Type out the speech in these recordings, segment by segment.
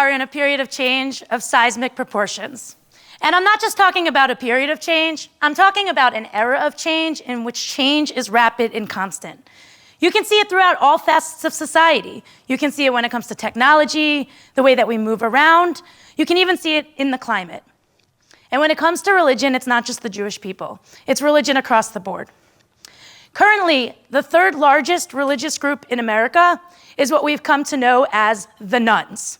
are in a period of change of seismic proportions. And I'm not just talking about a period of change, I'm talking about an era of change in which change is rapid and constant. You can see it throughout all facets of society. You can see it when it comes to technology, the way that we move around. You can even see it in the climate. And when it comes to religion, it's not just the Jewish people. It's religion across the board. Currently, the third largest religious group in America is what we've come to know as the nuns.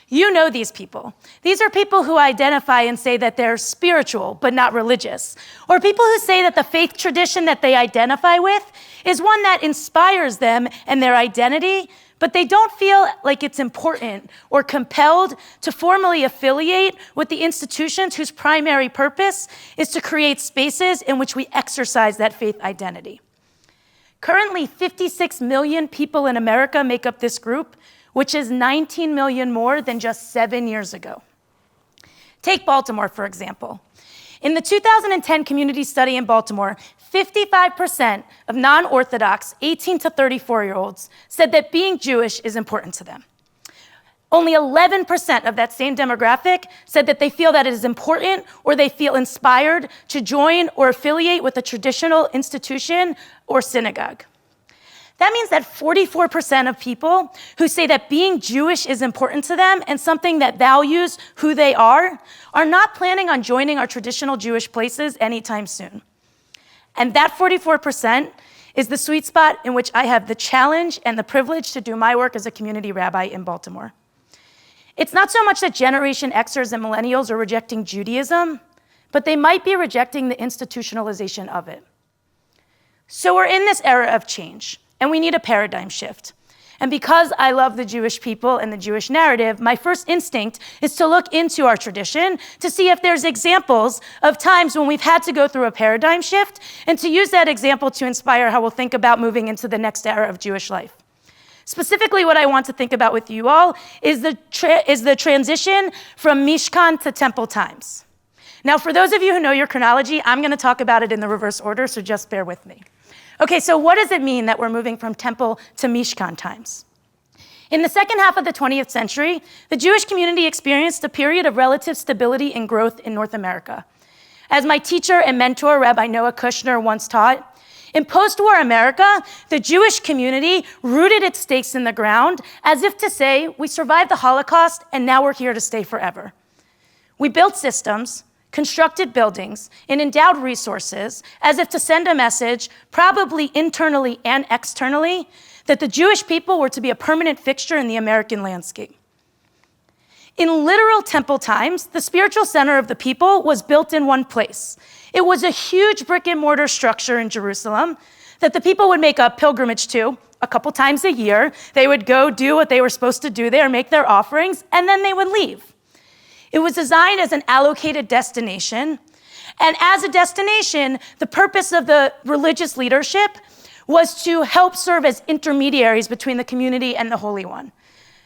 You know these people. These are people who identify and say that they're spiritual but not religious, or people who say that the faith tradition that they identify with is one that inspires them and their identity, but they don't feel like it's important or compelled to formally affiliate with the institutions whose primary purpose is to create spaces in which we exercise that faith identity. Currently, 56 million people in America make up this group, which is 19 million more than just 7 years ago. Take Baltimore, for example. In the 2010 community study in Baltimore, 55% of non-Orthodox 18 to 34-year-olds said that being Jewish is important to them. Only 11% of that same demographic said that they feel that it is important or they feel inspired to join or affiliate with a traditional institution or synagogue. That means that 44% of people who say that being Jewish is important to them and something that values who they are not planning on joining our traditional Jewish places anytime soon. And that 44% is the sweet spot in which I have the challenge and the privilege to do my work as a community rabbi in Baltimore. It's not so much that Generation Xers and millennials are rejecting Judaism, but they might be rejecting the institutionalization of it. So we're in this era of change. And we need a paradigm shift. And because I love the Jewish people and the Jewish narrative, my first instinct is to look into our tradition to see if there's examples of times when we've had to go through a paradigm shift and to use that example to inspire how we'll think about moving into the next era of Jewish life. Specifically, what I want to think about with you all is the transition from Mishkan to temple times. Now, for those of you who know your chronology, I'm going to talk about it in the reverse order, so just bear with me. Okay, so what does it mean that we're moving from temple to Mishkan times? In the second half of the 20th century, the Jewish community experienced a period of relative stability and growth in North America. As my teacher and mentor, Rabbi Noah Kushner, once taught, in post-war America, the Jewish community rooted its stakes in the ground as if to say, we survived the Holocaust and now we're here to stay forever. We built systems, constructed buildings, and endowed resources as if to send a message, probably internally and externally, that the Jewish people were to be a permanent fixture in the American landscape. In literal temple times, the spiritual center of the people was built in one place. It was a huge brick and mortar structure in Jerusalem that the people would make a pilgrimage to a couple times a year. They would go do what they were supposed to do there, make their offerings, and then they would leave. It was designed as an allocated destination, and as a destination, the purpose of the religious leadership was to help serve as intermediaries between the community and the Holy One.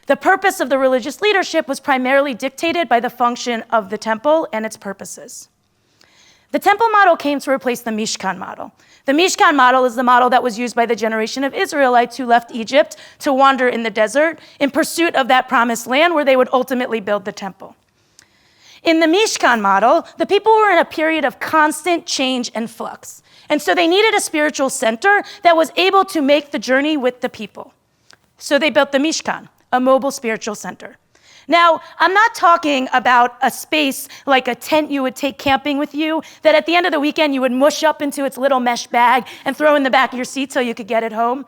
The purpose of the religious leadership was primarily dictated by the function of the temple and its purposes. The temple model came to replace the Mishkan model. The Mishkan model is the model that was used by the generation of Israelites who left Egypt to wander in the desert in pursuit of that promised land where they would ultimately build the temple. In the Mishkan model, the people were in a period of constant change and flux. And so they needed a spiritual center that was able to make the journey with the people. So they built the Mishkan, a mobile spiritual center. Now, I'm not talking about a space like a tent you would take camping with you that at the end of the weekend you would mush up into its little mesh bag and throw in the back of your seat so you could get it home.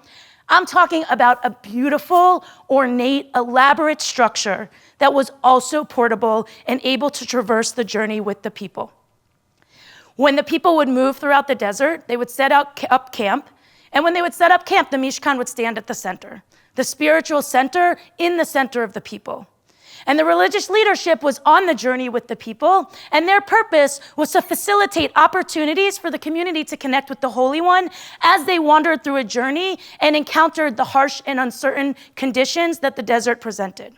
I'm talking about a beautiful, ornate, elaborate structure that was also portable and able to traverse the journey with the people. When the people would move throughout the desert, they would set up camp, and when they would set up camp, the Mishkan would stand at the center, the spiritual center in the center of the people. And the religious leadership was on the journey with the people, and their purpose was to facilitate opportunities for the community to connect with the Holy One as they wandered through a journey and encountered the harsh and uncertain conditions that the desert presented.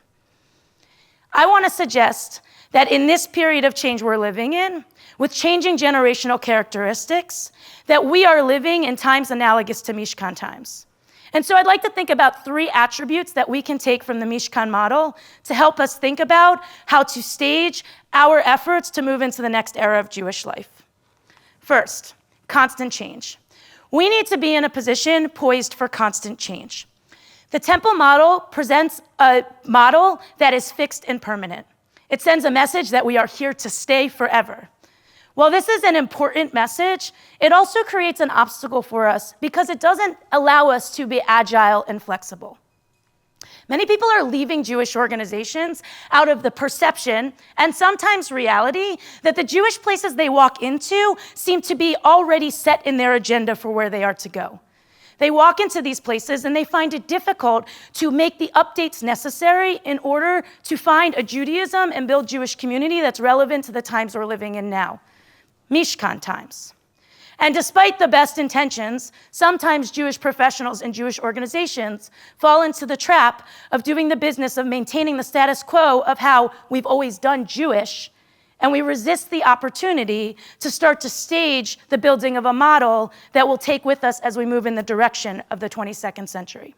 I want to suggest that in this period of change we're living in, with changing generational characteristics, that we are living in times analogous to Mishkan times. And so I'd like to think about 3 attributes that we can take from the Mishkan model to help us think about how to stage our efforts to move into the next era of Jewish life. First, constant change. We need to be in a position poised for constant change. The temple model presents a model that is fixed and permanent. It sends a message that we are here to stay forever. While this is an important message, it also creates an obstacle for us because it doesn't allow us to be agile and flexible. Many people are leaving Jewish organizations out of the perception and sometimes reality that the Jewish places they walk into seem to be already set in their agenda for where they are to go. They walk into these places and they find it difficult to make the updates necessary in order to find a Judaism and build Jewish community that's relevant to the times we're living in now. Mishkan times. And despite the best intentions, sometimes Jewish professionals and Jewish organizations fall into the trap of doing the business of maintaining the status quo of how we've always done Jewish, and we resist the opportunity to start to stage the building of a model that will take with us as we move in the direction of the 22nd century.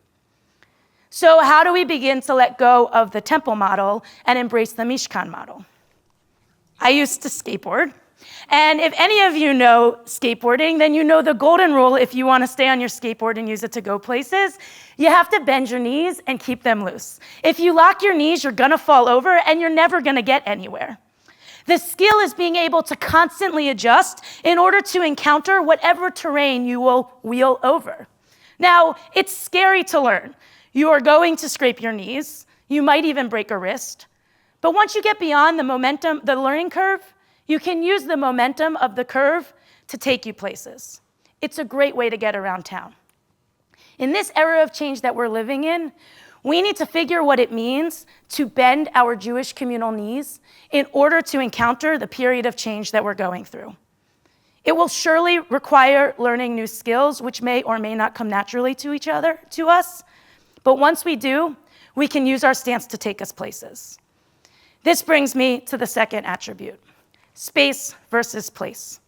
So how do we begin to let go of the temple model and embrace the Mishkan model? I used to skateboard. And if any of you know skateboarding, then you know the golden rule if you want to stay on your skateboard and use it to go places. You have to bend your knees and keep them loose. If you lock your knees, you're going to fall over and you're never going to get anywhere. The skill is being able to constantly adjust in order to encounter whatever terrain you will wheel over. Now, it's scary to learn. You are going to scrape your knees. You might even break a wrist. But once you get beyond the learning curve, you can use the momentum of the curve to take you places. It's a great way to get around town. In this era of change that we're living in, we need to figure what it means to bend our Jewish communal knees in order to encounter the period of change that we're going through. It will surely require learning new skills, which may or may not come naturally to us. But once we do, we can use our stance to take us places. This brings me to the second attribute. Space versus place.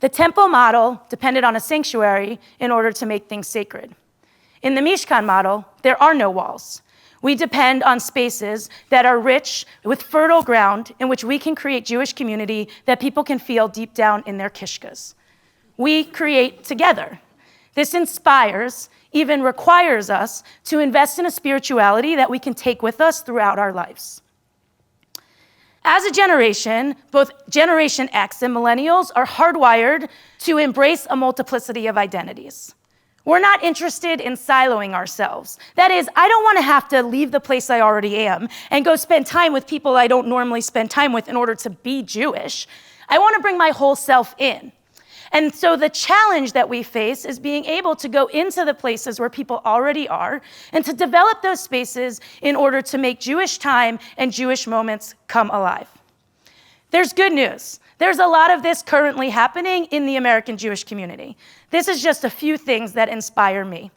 The temple model depended on a sanctuary in order to make things sacred. In the Mishkan model, there are no walls. We depend on spaces that are rich with fertile ground in which we can create Jewish community that people can feel deep down in their kishkas. We create together. This inspires, even requires us to invest in a spirituality that we can take with us throughout our lives. As a generation, both Generation X and millennials are hardwired to embrace a multiplicity of identities. We're not interested in siloing ourselves. That is, I don't want to have to leave the place I already am and go spend time with people I don't normally spend time with in order to be Jewish. I want to bring my whole self in. And so the challenge that we face is being able to go into the places where people already are and to develop those spaces in order to make Jewish time and Jewish moments come alive. There's good news. There's a lot of this currently happening in the American Jewish community. This is just a few things that inspire me.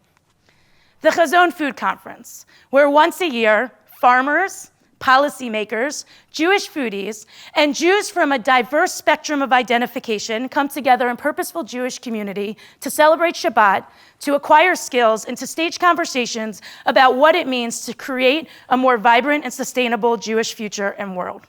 The Chazon Food Conference, where once a year, farmers, policymakers, Jewish foodies, and Jews from a diverse spectrum of identification come together in purposeful Jewish community to celebrate Shabbat, to acquire skills, and to stage conversations about what it means to create a more vibrant and sustainable Jewish future and world.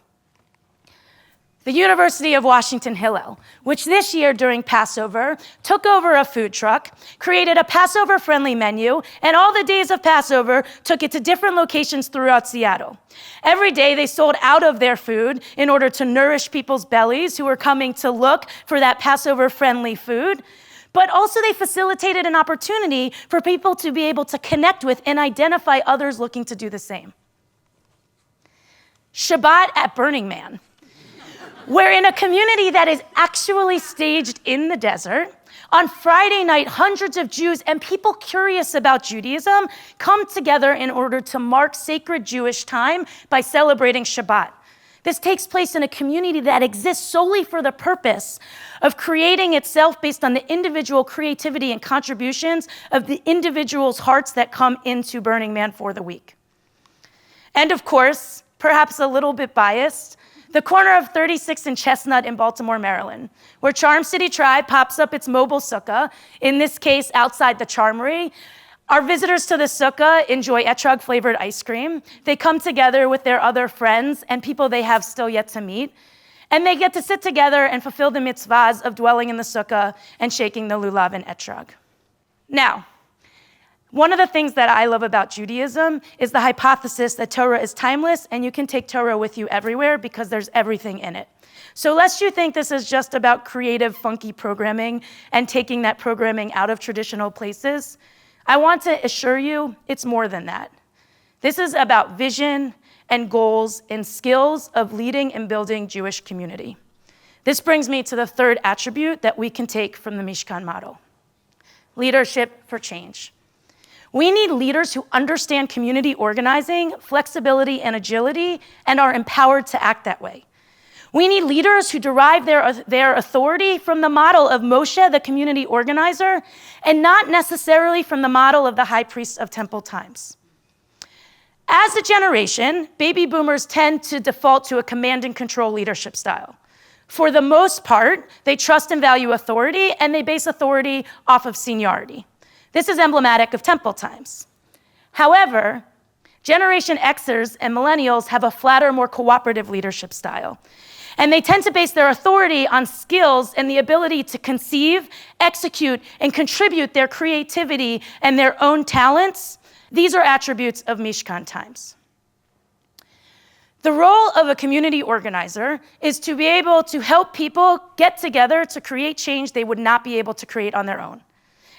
The University of Washington Hillel, which this year during Passover took over a food truck, created a Passover-friendly menu, and all the days of Passover took it to different locations throughout Seattle. Every day they sold out of their food in order to nourish people's bellies who were coming to look for that Passover-friendly food, but also they facilitated an opportunity for people to be able to connect with and identify others looking to do the same. Shabbat at Burning Man. We're in a community that is actually staged in the desert. On Friday night, hundreds of Jews and people curious about Judaism come together in order to mark sacred Jewish time by celebrating Shabbat. This takes place in a community that exists solely for the purpose of creating itself based on the individual creativity and contributions of the individuals' hearts that come into Burning Man for the week. And of course, perhaps a little bit biased, the corner of 36th and Chestnut in Baltimore, Maryland, where Charm City Tribe pops up its mobile sukkah, in this case outside the Charmery, Our visitors to the sukkah enjoy etrog-flavored ice cream. They come together with their other friends and people they have still yet to meet, and they get to sit together and fulfill the mitzvahs of dwelling in the sukkah and shaking the lulav and etrog. Now, one of the things that I love about Judaism is the hypothesis that Torah is timeless and you can take Torah with you everywhere because there's everything in it. So lest you think this is just about creative, funky programming and taking that programming out of traditional places, I want to assure you it's more than that. This is about vision and goals and skills of leading and building Jewish community. This brings me to the third attribute that we can take from the Mishkan model: leadership for change. We need leaders who understand community organizing, flexibility, and agility, and are empowered to act that way. We need leaders who derive their authority from the model of Moshe, the community organizer, and not necessarily from the model of the high priest of temple times. As a generation, baby boomers tend to default to a command and control leadership style. For the most part, they trust and value authority, and they base authority off of seniority. This is emblematic of temple times. However, Generation Xers and millennials have a flatter, more cooperative leadership style. And they tend to base their authority on skills and the ability to conceive, execute, and contribute their creativity and their own talents. These are attributes of Mishkan times. The role of a community organizer is to be able to help people get together to create change they would not be able to create on their own.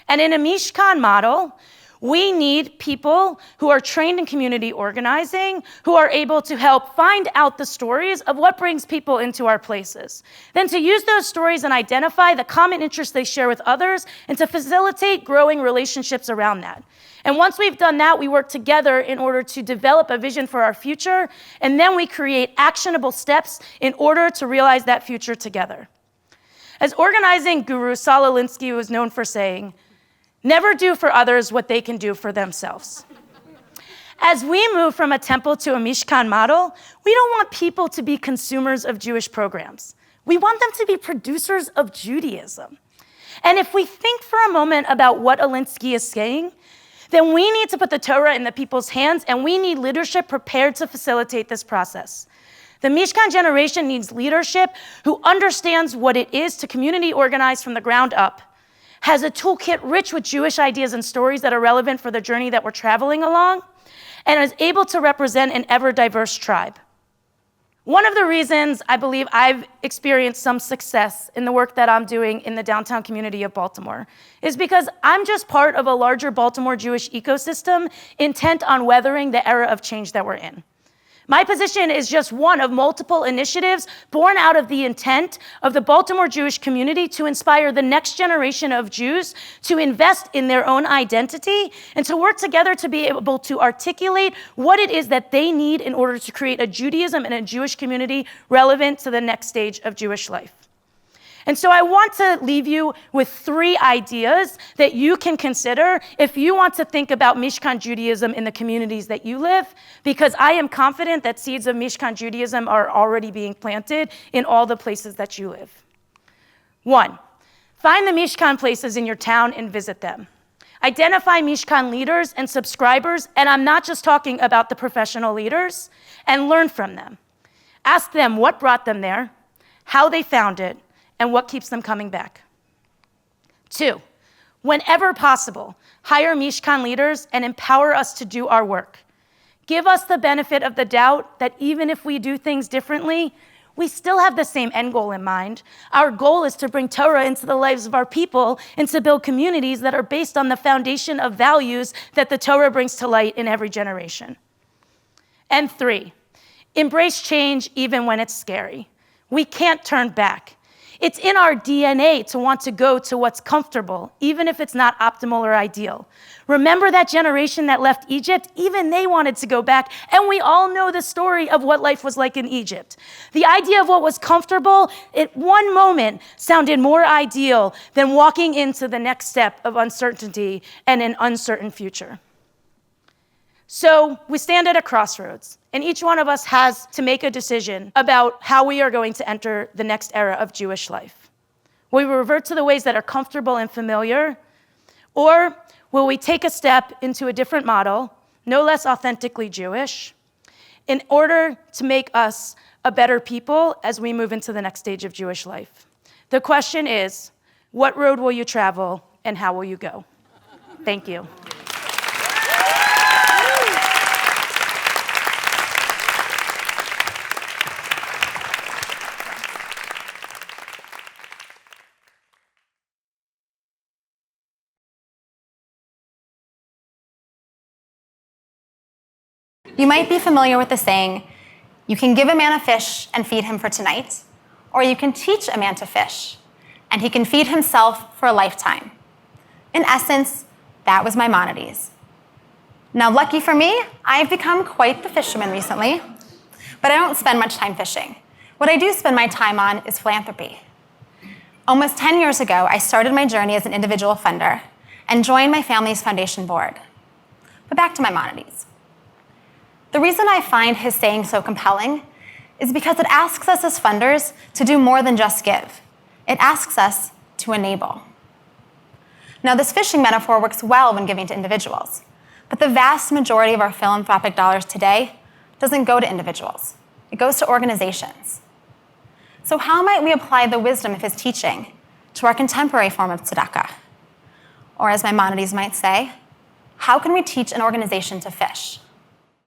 And in a Mishkan model, we need people who are trained in community organizing, who are able to help find out the stories of what brings people into our places. Then to use those stories and identify the common interests they share with others, and to facilitate growing relationships around that. And once we've done that, we work together in order to develop a vision for our future, and then we create actionable steps in order to realize that future together. As organizing guru Saul Alinsky was known for saying, "Never do for others what they can do for themselves." As we move from a temple to a Mishkan model, we don't want people to be consumers of Jewish programs. We want them to be producers of Judaism. And if we think for a moment about what Alinsky is saying, then we need to put the Torah in the people's hands, and we need leadership prepared to facilitate this process. The Mishkan generation needs leadership who understands what it is to community organize from the ground up, has a toolkit rich with Jewish ideas and stories that are relevant for the journey that we're traveling along, and is able to represent an ever-diverse tribe. One of the reasons I believe I've experienced some success in the work that I'm doing in the downtown community of Baltimore is because I'm just part of a larger Baltimore Jewish ecosystem intent on weathering the era of change that we're in. My position is just one of multiple initiatives born out of the intent of the Baltimore Jewish community to inspire the next generation of Jews to invest in their own identity and to work together to be able to articulate what it is that they need in order to create a Judaism and a Jewish community relevant to the next stage of Jewish life. And so I want to leave you with 3 ideas that you can consider if you want to think about Mishkan Judaism in the communities that you live, because I am confident that seeds of Mishkan Judaism are already being planted in all the places that you live. 1, find the Mishkan places in your town and visit them. Identify Mishkan leaders and subscribers, and I'm not just talking about the professional leaders, and learn from them. Ask them what brought them there, how they found it, and what keeps them coming back. 2, whenever possible, hire Mishkan leaders and empower us to do our work. Give us the benefit of the doubt that even if we do things differently, we still have the same end goal in mind. Our goal is to bring Torah into the lives of our people and to build communities that are based on the foundation of values that the Torah brings to light in every generation. And 3, embrace change even when it's scary. We can't turn back. It's in our DNA to want to go to what's comfortable, even if it's not optimal or ideal. Remember that generation that left Egypt? Even they wanted to go back, and we all know the story of what life was like in Egypt. The idea of what was comfortable at one moment sounded more ideal than walking into the next step of uncertainty and an uncertain future. So we stand at a crossroads, and each one of us has to make a decision about how we are going to enter the next era of Jewish life. Will we revert to the ways that are comfortable and familiar, or will we take a step into a different model, no less authentically Jewish, in order to make us a better people as we move into the next stage of Jewish life? The question is, what road will you travel and how will you go? Thank you. You might be familiar with the saying, you can give a man a fish and feed him for tonight, or you can teach a man to fish, and he can feed himself for a lifetime. In essence, that was Maimonides. Now, lucky for me, I've become quite the fisherman recently, but I don't spend much time fishing. What I do spend my time on is philanthropy. Almost 10 years ago, I started my journey as an individual funder and joined my family's foundation board. But back to Maimonides. The reason I find his saying so compelling is because it asks us as funders to do more than just give. It asks us to enable. Now, this fishing metaphor works well when giving to individuals, but the vast majority of our philanthropic dollars today doesn't go to individuals. It goes to organizations. So how might we apply the wisdom of his teaching to our contemporary form of tzedakah? Or as Maimonides might say, how can we teach an organization to fish?